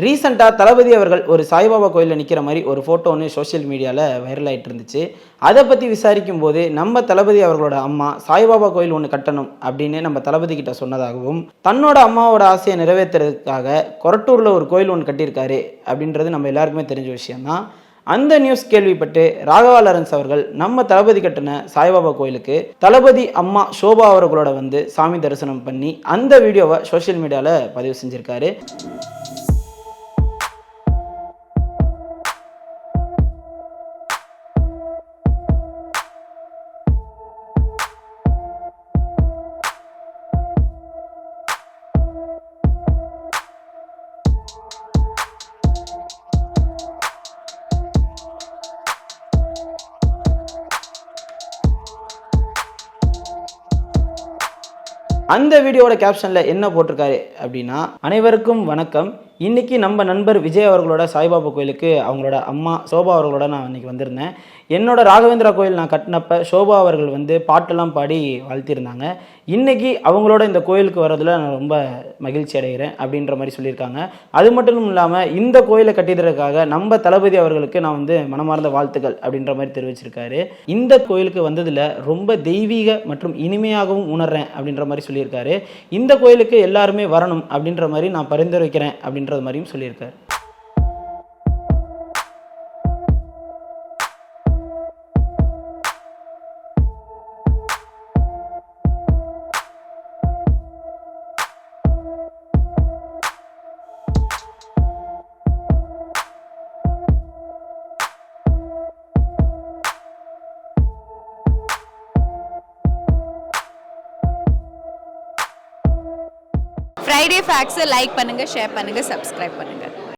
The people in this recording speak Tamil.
ரீசெண்டாக தளபதி அவர்கள் ஒரு சாய்பாபா கோயிலில் நிற்கிற மாதிரி ஒரு ஃபோட்டோ ஒன்று சோஷியல் மீடியாவில் வைரல் ஆகிட்டு இருந்துச்சு. அதை பற்றி விசாரிக்கும் போது நம்ம தளபதி அவர்களோட அம்மா சாய்பாபா கோயில் ஒன்று கட்டணும் அப்படின்னு நம்ம தளபதி கிட்ட சொன்னதாகவும், தன்னோட அம்மாவோட ஆசையை நிறைவேற்றுறதுக்காக கொரட்டூரில் ஒரு கோயில் ஒன்று கட்டியிருக்காரு அப்படின்றது நம்ம எல்லாருக்குமே தெரிஞ்ச விஷயம்தான். அந்த நியூஸ் கேள்விப்பட்டு ராகவா லாரன்ஸ் அவர்கள் நம்ம தளபதி கட்டின சாய்பாபா கோயிலுக்கு தளபதி அம்மா ஷோபா அவர்களோட வந்து சாமி தரிசனம் பண்ணி அந்த வீடியோவை சோஷியல் மீடியாவில் பதிவு செஞ்சுருக்காரு. அந்த வீடியோவோட கேப்ஷனில் என்ன போட்டிருக்காரு அப்படின்னா, அனைவருக்கும் வணக்கம். இன்றைக்கி நம்ம நண்பர் விஜய் அவர்களோட சாய்பாபா கோயிலுக்கு அவங்களோட அம்மா ஷோபா அவர்களோட நான் இன்றைக்கி வந்திருந்தேன். என்னோட ராகவேந்திரா கோயில் நான் கட்டினப்ப ஷோபா அவர்கள் வந்து பாட்டெல்லாம் பாடி வாழ்த்தியிருந்தாங்க. இன்றைக்கி அவங்களோட இந்த கோயிலுக்கு வர்றதில் நான் ரொம்ப மகிழ்ச்சி அடைகிறேன் அப்படின்ற மாதிரி சொல்லியிருக்காங்க. அது மட்டும் இல்லாமல் இந்த கோயிலை கட்டியதற்காக நம்ம தளபதி அவர்களுக்கு நான் வந்து மனமார்ந்த வாழ்த்துக்கள் அப்படின்ற மாதிரி தெரிவிச்சிருக்காரு. இந்த கோயிலுக்கு வந்ததில் ரொம்ப தெய்வீக மற்றும் இனிமையாகவும் உணர்றேன் அப்படின்ற மாதிரி சொல்லியிருக்காரு. இந்த கோயிலுக்கு எல்லாருமே வரணும் அப்படின்ற மாதிரி நான் பரிந்துரைக்கிறேன் அப்படின்றது மாதிரியும் சொல்லியிருக்காரு. ஃப்ரைடே ஃபேக்ஸை லைக் பண்ணுங்கள், ஷேர் பண்ணுங்கள், சப்ஸ்கிரைப் பண்ணுங்கள்.